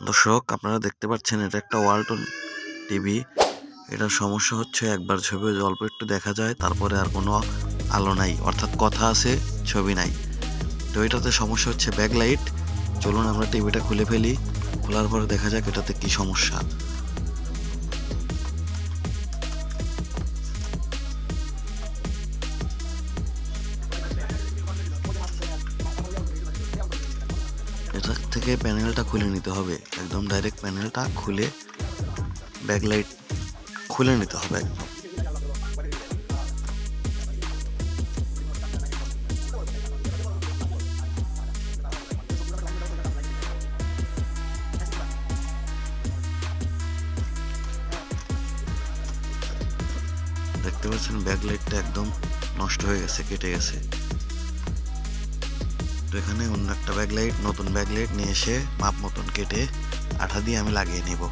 দর্শক আপনারা দেখতে পাচ্ছেন এটা একটা ওয়ালটন টিভি। এটার সমস্যা হচ্ছে একবার ছবি অল্প একটু দেখা যায়, তারপরে আর কোনো আলো নাই, অর্থাৎ কথা আছে ছবি নাই। তো এটাতে সমস্যা হচ্ছে ব্যাকলাইট। চলুন আমরা টিভিটা খুলে ফেলি, খোলার পরে দেখা যাক এটাতে কি সমস্যা। এটা থেকে প্যানেলটা খুলে নিতে হবে, একদম ডাইরেক্ট প্যানেলটা খুলে ব্যাকলাইট খুলে নিতে হবে একদম। দেখতে পাচ্ছেন ব্যাকলাইটটা একদম নষ্ট হয়ে গেছে, কেটে গেছে। তো এখানে অন্য একটা ব্যাকলাইট, নতুন ব্যাকলাইট নিয়ে এসে মাপ মতন কেটে আঠা দিয়ে আমি লাগিয়ে নেব।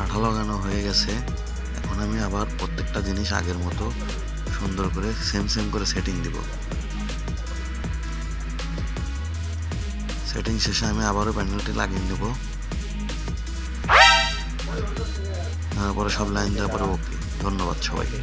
আঠা লাগানো হয়ে গেছে। এখন আমি আবার প্রত্যেকটা জিনিস আগের মতো সুন্দর করে সেম করে সেটিং দিব। সেটিং শেষে আমি আবারও প্যানেলটি লাগিয়ে নেব। তারপরে সব লাইন দেওয়ার পরে ওকে। ধন্যবাদ সবাইকে।